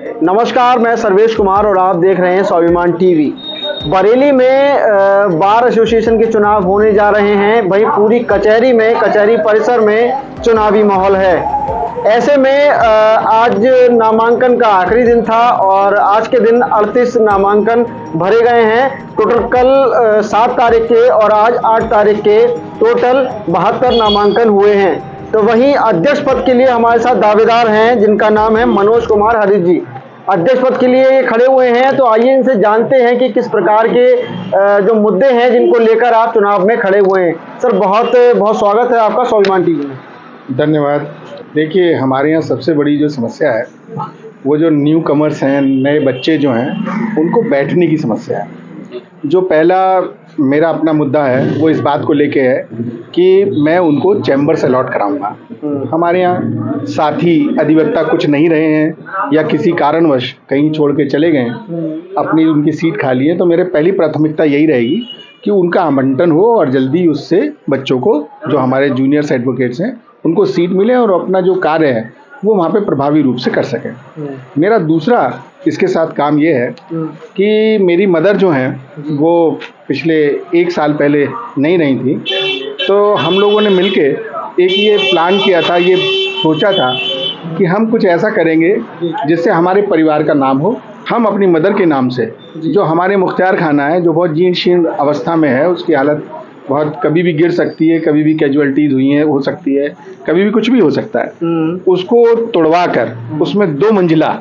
नमस्कार, मैं सर्वेश कुमार और आप देख रहे हैं स्वाभिमान टीवी। बरेली में बार एसोसिएशन के चुनाव होने जा रहे हैं। भाई पूरी कचहरी परिसर में चुनावी माहौल है। ऐसे में आज नामांकन का आखिरी दिन था और आज के दिन 38 नामांकन भरे गए हैं। टोटल कल 7 तारीख के और आज 8 तारीख के टोटल 72 नामांकन हुए हैं। तो वहीं अध्यक्ष पद के लिए हमारे साथ दावेदार हैं जिनका नाम है मनोज कुमार हरीश जी। अध्यक्ष पद के लिए ये खड़े हुए हैं, तो आइए इनसे जानते हैं कि किस प्रकार के जो मुद्दे हैं जिनको लेकर आप चुनाव में खड़े हुए हैं। सर, बहुत बहुत स्वागत है आपका स्वाभिमान टीवी में। धन्यवाद। देखिए, हमारे यहाँ सबसे बड़ी जो समस्या है वो जो न्यू कमर्स हैं, नए बच्चे जो हैं, उनको बैठने की समस्या है। जो पहला मेरा अपना मुद्दा है वो इस बात को लेके है कि मैं उनको चैम्बर से अलॉट कराऊंगा। हमारे यहाँ साथी अधिवक्ता कुछ नहीं रहे हैं या किसी कारणवश कहीं छोड़ के चले गए, अपनी उनकी सीट खाली है, तो मेरे पहली प्राथमिकता यही रहेगी कि उनका आवंटन हो और जल्दी उससे बच्चों को, जो हमारे जूनियर्स एडवोकेट्स हैं, उनको सीट मिले और अपना जो कार्य है वो वहाँ पे प्रभावी रूप से कर सकें। मेरा दूसरा इसके साथ काम ये है कि मेरी मदर जो हैं वो पिछले 1 साल पहले नहीं रही थी, तो हम लोगों ने मिलके एक ये प्लान किया था, ये सोचा था कि हम कुछ ऐसा करेंगे जिससे हमारे परिवार का नाम हो। हम अपनी मदर के नाम से, जो हमारे मुख्तियार खाना है जो बहुत जीर्ण शीर्ण अवस्था में है, उसकी हालत बहुत कभी भी गिर सकती है, कभी भी कैजुअलिटीज हुई है, हो सकती है, कभी भी कुछ भी हो सकता है, उसको तोड़वा कर उसमें 2 मंजिला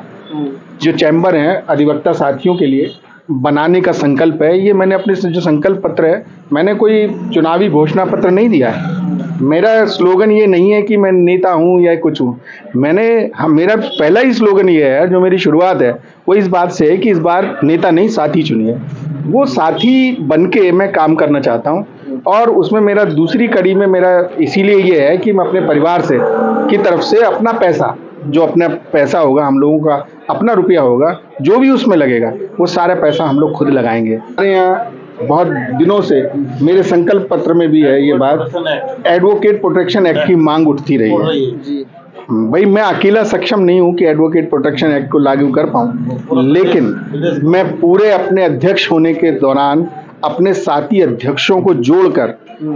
जो चैम्बर हैं अधिवक्ता साथियों के लिए बनाने का संकल्प है। ये मैंने अपने जो संकल्प पत्र है, मैंने कोई चुनावी घोषणा पत्र नहीं दिया है। मेरा स्लोगन ये नहीं है कि मैं नेता हूँ या कुछ हूँ। मेरा पहला ही स्लोगन ये है, जो मेरी शुरुआत है वो इस बात से है कि इस बार नेता नहीं साथी चुनिए। वो साथी बनके मैं काम करना चाहता हूँ और उसमें मेरा दूसरी कड़ी में मेरा इसीलिए ये है कि मैं अपने परिवार से की तरफ से अपना पैसा, जो अपना पैसा होगा, हम लोगों का अपना रुपया होगा, जो भी उसमें लगेगा वो सारा पैसा हम लोग खुद लगाएंगे। हमारे यहाँ बहुत दिनों से मेरे संकल्प पत्र में भी है ये बात, एडवोकेट प्रोटेक्शन एक्ट की मांग उठती रही है। भाई, मैं अकेला सक्षम नहीं हूँ कि एडवोकेट प्रोटेक्शन एक्ट को लागू कर पाऊँ, लेकिन मैं पूरे अपने अध्यक्ष होने के दौरान अपने साथी अध्यक्षों को जोड़कर,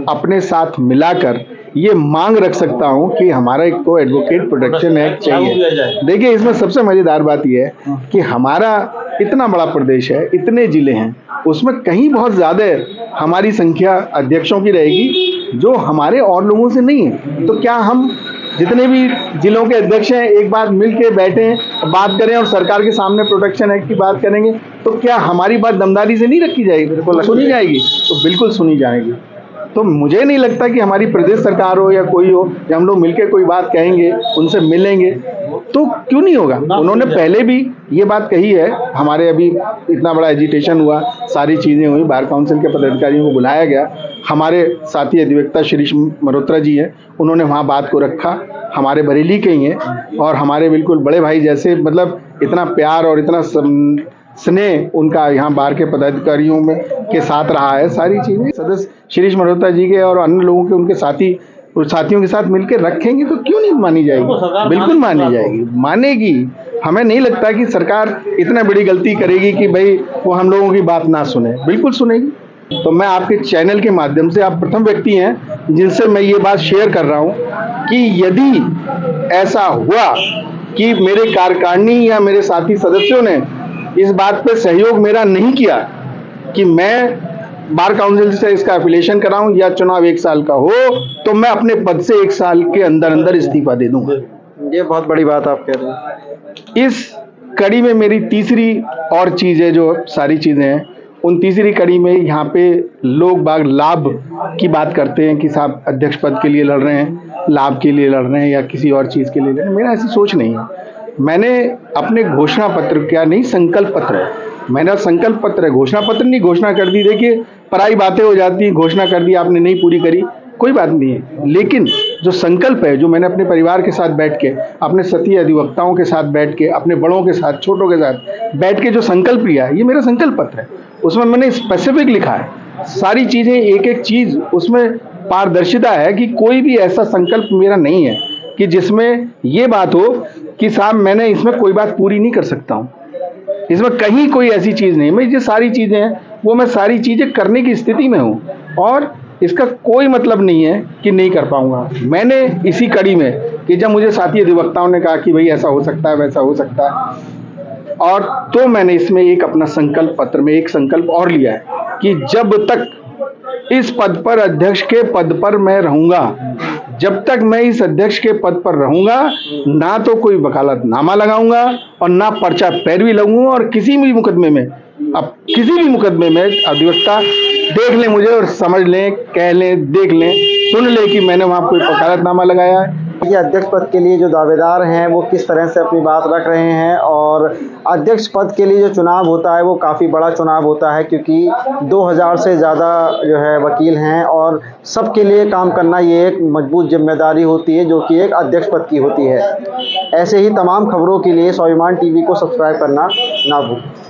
अपने साथ मिलाकर ये मांग रख सकता हूं कि हमारा एक तो एडवोकेट प्रोटेक्शन एक्ट चाहिए। देखिए, इसमें सबसे मजेदार बात यह है कि हमारा इतना बड़ा प्रदेश है, इतने जिले हैं, उसमें कहीं बहुत ज्यादा हमारी संख्या अध्यक्षों की रहेगी जो हमारे और लोगों से नहीं है। तो क्या हम जितने भी जिलों के अध्यक्ष हैं एक बार मिल के बैठें, बात करें और सरकार के सामने प्रोटेक्शन एक्ट की बात करेंगे, तो क्या हमारी बात दमदारी से नहीं रखी जाएगी? सुनी जाएगी? तो बिल्कुल सुनी जाएगी। तो मुझे नहीं लगता कि हमारी प्रदेश सरकार हो या कोई हो, या हम लोग मिलकर कोई बात कहेंगे, उनसे मिलेंगे तो क्यों नहीं होगा। उन्होंने पहले भी ये बात कही है। हमारे अभी इतना बड़ा एजिटेशन हुआ, सारी चीज़ें हुई, बार काउंसिल के पदाधिकारियों को बुलाया गया, हमारे साथी अधिवक्ता शिरीष मल्होत्रा जी हैं, उन्होंने वहाँ बात को रखा, हमारे बरेली के ही हैं और हमारे बिल्कुल बड़े भाई जैसे, मतलब इतना प्यार और इतना स्नेह उनका यहाँ बार के पदाधिकारियों में के साथ रहा है। सारी चीज़ें सदस्य शिरीष मल्होत्रा जी के और अन्य लोगों के, उनके साथियों के साथ मिलकर रखेंगे तो क्यों नहीं मानी जाएगी? बिल्कुल मानी जाएगी, मानेगी। हमें नहीं लगता कि सरकार इतना बड़ी गलती करेगी कि भाई वो हम लोगों की बात ना सुने, बिल्कुल सुनेगी। तो मैं आपके चैनल के माध्यम से, आप प्रथम व्यक्ति हैं जिनसे मैं ये बात शेयर कर रहा हूँ कि यदि ऐसा हुआ कि मेरे कार्यकारिणी या मेरे साथी सदस्यों ने इस बात पे सहयोग मेरा नहीं किया कि मैं बार काउंसिल से इसका एफिलिएशन कराऊं या चुनाव 1 साल का हो, तो मैं अपने पद से 1 साल के अंदर अंदर इस्तीफा दे दूंगा। ये बहुत बड़ी बात आप कह रहे हैं। इस कड़ी में मेरी तीसरी और चीज़ है, जो सारी चीज़ें हैं उन तीसरी कड़ी में यहाँ पे लोग बाग लाभ की बात करते हैं कि साहब अध्यक्ष पद के लिए लड़ रहे हैं, लाभ के लिए लड़ रहे हैं या किसी और चीज़ के लिए लड़ रहे हैं। मेरा ऐसी सोच नहीं है। मैंने अपने घोषणा पत्र, क्या नहीं, संकल्प पत्र है, मेरा संकल्प पत्र है, घोषणा पत्र नहीं। घोषणा कर दी, देखिए पराई बातें हो जाती हैं, घोषणा कर दी आपने, नहीं पूरी करी, कोई बात नहीं है, लेकिन जो संकल्प है, जो मैंने अपने परिवार के साथ बैठ के, अपने साथी अधिवक्ताओं के साथ बैठ के, अपने बड़ों के साथ, छोटों के साथ बैठ के जो संकल्प लिया है, ये मेरा संकल्प पत्र है। उसमें मैंने स्पेसिफिक लिखा है सारी चीज़ें, एक एक चीज़ उसमें पारदर्शिता है कि कोई भी ऐसा संकल्प मेरा नहीं है कि जिसमें ये बात हो कि साहब मैंने इसमें कोई बात पूरी नहीं कर सकता हूँ, इसमें कहीं कोई ऐसी चीज़ नहीं, मैं जो सारी चीज़ें हैं वो मैं सारी चीज़ें करने की स्थिति में हूँ और इसका कोई मतलब नहीं है कि नहीं कर पाऊंगा। मैंने इसी कड़ी में कि जब मुझे साथी अधिवक्ताओं ने कहा कि भाई ऐसा हो सकता है, वैसा हो सकता है, और तो मैंने इसमें एक अपना संकल्प पत्र में एक संकल्प और लिया है कि जब तक इस पद पर, अध्यक्ष के पद पर मैं रहूंगा, जब तक मैं इस अध्यक्ष के पद पर रहूंगा, ना तो कोई वकालतनामा लगाऊंगा और ना पर्चा पैरवी लगूंगा, और किसी भी मुकदमे में, अब किसी भी मुकदमे में अधिवक्ता देख लें मुझे और समझ लें, कह लें, देख लें, सुन लें कि मैंने वहां कोई वकालतनामा लगाया है। ये अध्यक्ष पद के लिए जो दावेदार हैं वो किस तरह से अपनी बात रख रहे हैं, और अध्यक्ष पद के लिए जो चुनाव होता है वो काफ़ी बड़ा चुनाव होता है, क्योंकि 2000 से ज़्यादा जो है वकील हैं और सबके लिए काम करना ये एक मजबूत जिम्मेदारी होती है जो कि एक अध्यक्ष पद की होती है। ऐसे ही तमाम खबरों के लिए स्वाभिमान टीवी को सब्सक्राइब करना ना भूलें।